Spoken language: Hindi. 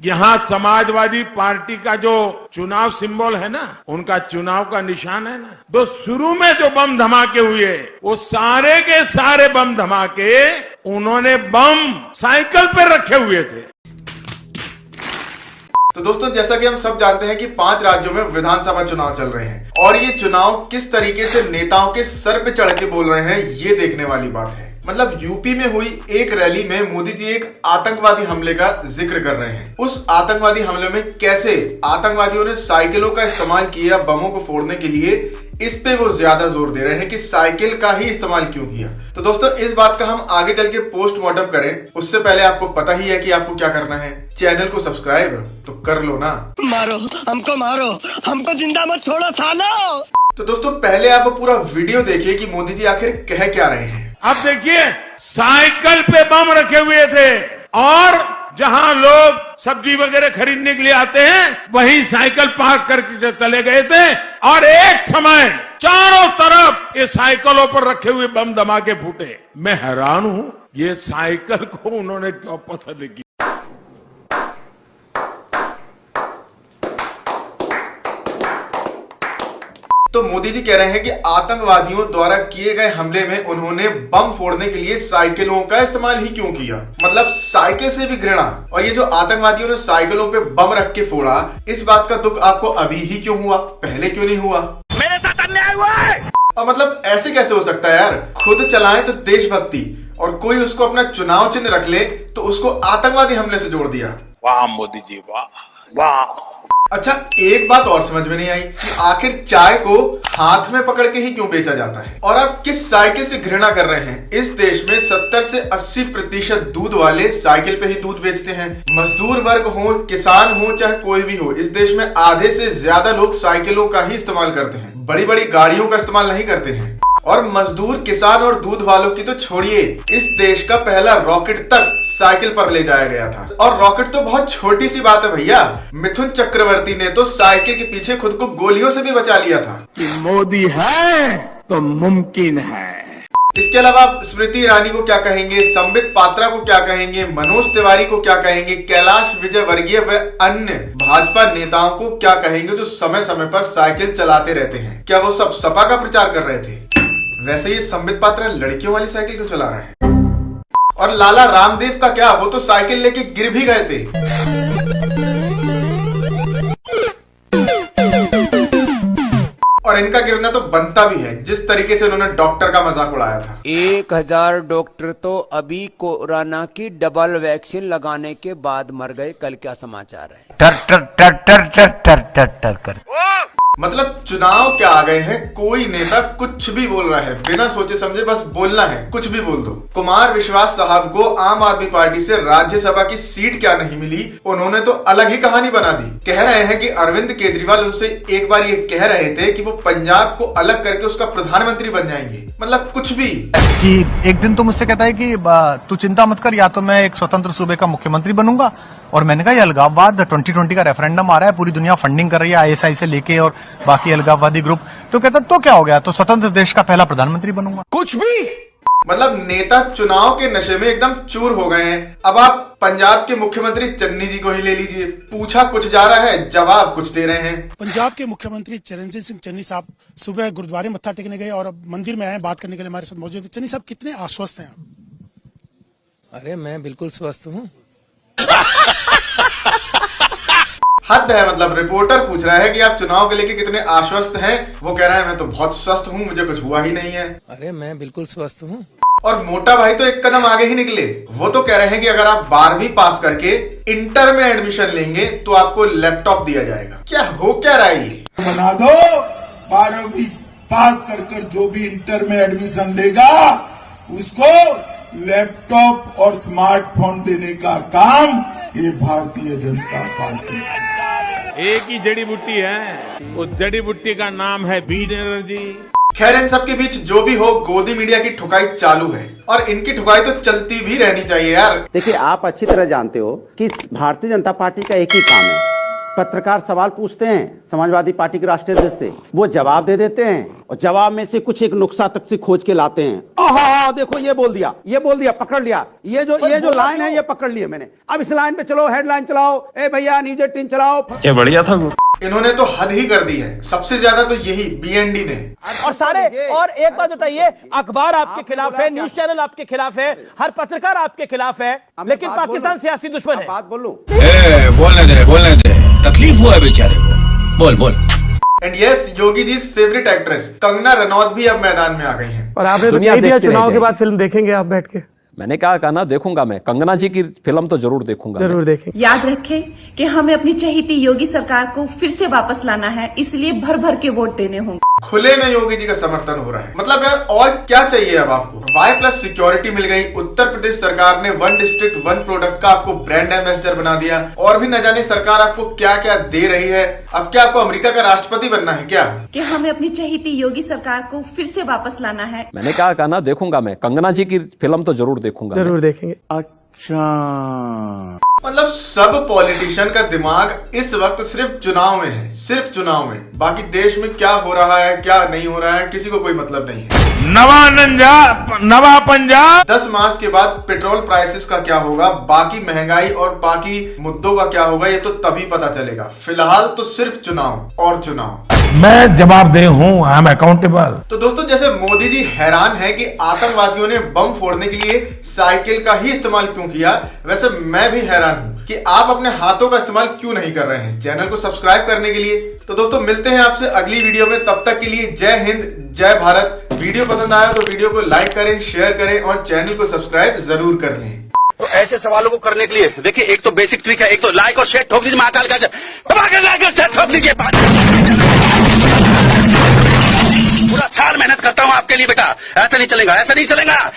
यहाँ समाजवादी पार्टी का जो चुनाव सिंबल है ना, उनका चुनाव का निशान है ना, तो शुरू में जो बम धमाके हुए वो सारे के सारे बम धमाके उन्होंने बम साइकिल पे रखे हुए थे। तो दोस्तों, जैसा कि हम सब जानते हैं कि 5 राज्यों में विधानसभा चुनाव चल रहे हैं और ये चुनाव किस तरीके से नेताओं के सर पे चढ़ के बोल रहे हैं, ये देखने वाली बात है। मतलब यूपी में हुई एक रैली में मोदी जी एक आतंकवादी हमले का जिक्र कर रहे हैं। उस आतंकवादी हमले में कैसे आतंकवादियों ने साइकिलों का इस्तेमाल किया बमों को फोड़ने के लिए, इस पे वो ज्यादा जोर दे रहे हैं कि साइकिल का ही इस्तेमाल क्यों किया। तो दोस्तों, इस बात का हम आगे चल के पोस्टमार्टम करें, उससे पहले आपको पता ही है कि आपको क्या करना है। चैनल को सब्सक्राइब तो कर लो ना। मारो हमको जिंदा मत छोड़ो सालो। तो दोस्तों, पहले आप पूरा वीडियो देखिए कि मोदी जी आखिर कह क्या रहे हैं। अब देखिए, साइकिल पे बम रखे हुए थे और जहां लोग सब्जी वगैरह खरीदने के लिए आते हैं वहीं साइकिल पार्क करके चले गए थे और एक समय चारों तरफ ये साइकिलों पर रखे हुए बम धमाके फूटे। मैं हैरान हूं, ये साइकिल को उन्होंने क्यों पसंद किया। तो मोदी जी कह रहे हैं कि आतंकवादियों द्वारा किए गए हमले में उन्होंने बम फोड़ने के लिए साइकिलों का इस्तेमाल ही क्यों किया। मतलब साइकिल से भी घृणा। और ये जो आतंकवादियों ने साइकिलों पे बम रख के फोड़ा, इस बात का दुख आपको अभी ही क्यों हुआ, पहले क्यों नहीं हुआ? मेरे साथ अन्याय हुआ है। और मतलब ऐसे कैसे हो सकता है यार, खुद चलाएं तो देशभक्ति और कोई उसको अपना चुनाव चिन्ह रख ले तो उसको आतंकवादी हमले से जोड़ दिया। वाह मोदी जी, वाह वाह। अच्छा, एक बात और समझ में नहीं आई कि आखिर चाय को हाथ में पकड़ के ही क्यों बेचा जाता है और आप किस साइकिल से घृणा कर रहे हैं। इस देश में 70 से 80% दूध वाले साइकिल पे ही दूध बेचते हैं। मजदूर वर्ग हो, किसान हो, चाहे कोई भी हो, इस देश में आधे से ज्यादा लोग साइकिलों का ही इस्तेमाल करते हैं, बड़ी बड़ी गाड़ियों का इस्तेमाल नहीं करते हैं। और मजदूर, किसान और दूध वालों की तो छोड़िए, इस देश का पहला रॉकेट तक साइकिल पर ले जाया गया था। और रॉकेट तो बहुत छोटी सी बात है भैया, मिथुन चक्रवर्ती ने तो साइकिल के पीछे खुद को गोलियों से भी बचा लिया था। कि मोदी है तो मुमकिन है। इसके अलावा आप स्मृति ईरानी को क्या कहेंगे, संबित पात्रा को क्या कहेंगे, मनोज तिवारी को क्या कहेंगे, कैलाश विजयवर्गीय व अन्य भाजपा नेताओं को क्या कहेंगे जो समय समय पर साइकिल चलाते रहते हैं? क्या वो सब सपा का प्रचार कर रहे थे? वैसे ये संबित पात्रा लड़कियों वाली साइकिल क्यों चला रहा है? और लाला रामदेव का क्या, वो तो साइकिल लेके गिर भी गए थे। और इनका गिरना तो बनता भी है, जिस तरीके से उन्होंने डॉक्टर का मजाक उड़ाया था। 1000 डॉक्टर तो अभी कोरोना की डबल वैक्सीन लगाने के बाद मर गए। कल क्या समाचार है? टर टर टर टर टर टर टर टर कर। मतलब चुनाव क्या आ गए हैं, कोई नेता कुछ भी बोल रहा है, बिना सोचे समझे बस बोलना है, कुछ भी बोल दो। कुमार विश्वास साहब को आम आदमी पार्टी से राज्यसभा की सीट क्या नहीं मिली, उन्होंने तो अलग ही कहानी बना दी। कह रहे हैं कि अरविंद केजरीवाल उनसे एक बार ये कह रहे थे कि वो पंजाब को अलग करके उसका प्रधानमंत्री बन जाएंगे। मतलब कुछ भी। कि एक दिन तो मुझसे कहता है कि तू चिंता मत कर, या तो मैं एक स्वतंत्र सूबे का मुख्यमंत्री बनूंगा। और मैंने कहा, ये अलगाववाद 2020 का रेफरेंडम आ रहा है, पूरी दुनिया फंडिंग कर रही है आईएसआई से लेके और बाकी अलगाववादी ग्रुप। तो कहता तो क्या हो गया, तो स्वतंत्र देश का पहला प्रधानमंत्री बनूंगा। कुछ भी। मतलब नेता चुनाव के नशे में एकदम चूर हो गए हैं। अब आप पंजाब के मुख्यमंत्री चन्नी जी को ही ले लीजिए, पूछा कुछ जा रहा है, जवाब कुछ दे रहे हैं। पंजाब के मुख्यमंत्री चरणजीत सिंह चन्नी साहब सुबह गुरुद्वारे मत्था टेकने गए और अब मंदिर में आए बात करने के लिए हमारे साथ मौजूद है। चन्नी साहब, कितने आश्वस्त हैं आप? अरे मैं बिल्कुल स्वस्थ हूँ। हद है। मतलब रिपोर्टर पूछ रहा है कि आप चुनाव के लेके कितने आश्वस्त हैं, वो कह रहा है मैं तो बहुत स्वस्थ हूँ, मुझे कुछ हुआ ही नहीं है। अरे मैं बिल्कुल स्वस्थ हूँ। और मोटा भाई तो एक कदम आगे ही निकले, वो तो कह रहे हैं कि अगर आप 12वीं पास करके इंटर में एडमिशन लेंगे तो आपको लैपटॉप दिया जाएगा। क्या हो क्या रहा है ये? बना दो, 12वीं पास कर जो भी इंटर में एडमिशन लेगा उसको लैपटॉप और स्मार्टफोन देने का काम ये भारतीय जनता पार्टी। एक ही जड़ी बूटी है, उस जड़ी बूटी का नाम है बीट एनर्जी। खैर, इन सबके बीच जो भी हो, गोदी मीडिया की ठुकाई चालू है और इनकी ठुकाई तो चलती भी रहनी चाहिए यार। देखिए, आप अच्छी तरह जानते हो कि भारतीय जनता पार्टी का एक ही काम है, पत्रकार सवाल पूछते हैं समाजवादी पार्टी के राष्ट्रीय अध्यक्ष से, वो जवाब दे देते हैं और जवाब में से कुछ एक नुक्सा तक से खोज के लाते हैं। आहा देखो ये बोल दिया, पकड़ लिया, ये जो लाइन है ये पकड़ लिए मैंने, अब इस लाइन पे चलो, हेडलाइन चलाओ, ए भैया न्यूज 18 चलाओ। ये बढ़िया था। इन्होंने तो हद ही कर दी है। सबसे ज्यादा तो यही बीएनडी ने। और एक बात बताइए, अखबार आपके खिलाफ है, न्यूज चैनल आपके खिलाफ है, हर पत्रकार आपके खिलाफ है, लेकिन पाकिस्तान सियासी दुश्मन है। बात बोलूं? बोलने दे, तकलीफ हुआ है बेचारे को, बोल। And yes, Yogi ji favourite actress Kangana Ranaut भी अब मैदान में आ गई हैं। और आपने तो कह दिया चुनाव के बाद फिल्म देखेंगे आप बैठ के। मैंने कहा ना देखूंगा, मैं कंगना जी की फिल्म तो जरूर देखूंगा, जरूर देखेंगे। याद रखें कि हमें अपनी चहेती योगी सरकार को फिर से वापस लाना है, इसलिए भर भर के वोट देने होंगे। खुले में योगी जी का समर्थन हो रहा है। मतलब यार और क्या चाहिए अब आपको? Y+ सिक्योरिटी मिल गई। उत्तर प्रदेश सरकार ने 1 डिस्ट्रिक्ट 1 प्रोडक्ट का आपको ब्रांड एम्बेसडर बना दिया। और भी न जाने सरकार आपको क्या क्या दे रही है। अब क्या आपको अमेरिका का राष्ट्रपति बनना है क्या? कि हमें अपनी चहेती योगी सरकार को फिर से वापस लाना है। मैंने कहा ना देखूंगा, मैं कंगना जी की फिल्म तो जरूर देखूंगा, जरूर देखेंगे। मतलब सब पॉलिटिशियन का दिमाग इस वक्त सिर्फ चुनाव में है, सिर्फ चुनाव में। बाकी देश में क्या हो रहा है क्या नहीं हो रहा है किसी को कोई मतलब नहीं है। नवा पंजाब 10 मार्च के बाद पेट्रोल प्राइसेस का क्या होगा, बाकी महंगाई और बाकी मुद्दों का क्या होगा, ये तो तभी पता चलेगा। फिलहाल तो सिर्फ चुनाव और चुनाव। मैं जवाबदेह हूँ, आई एम अकाउंटेबल। तो दोस्तों, जैसे मोदी जी हैरान है कि आतंकवादियों ने बम फोड़ने के लिए साइकिल का ही इस्तेमाल क्यों किया, वैसे मैं भी हैरान हूँ कि आप अपने हाथों का इस्तेमाल क्यों नहीं कर रहे हैं चैनल को सब्सक्राइब करने के लिए। तो दोस्तों, मिलते हैं आपसे अगली वीडियो में। तब तक के लिए जय हिंद, जय भारत। वीडियो पसंद आया तो वीडियो को लाइक करें, शेयर करें और चैनल को सब्सक्राइब जरूर कर लें। तो ऐसे सवालों को करने के लिए देखिए, एक तो बेसिक ट्रिक है, एक तो लाइक और शेयर ठोक दीजिए, महाकाल का लाइक और शेयर ठोक दीजिए। पूरा साल मेहनत करता हूँ आपके लिए बेटा, ऐसा नहीं चलेगा, ऐसा नहीं चलेगा।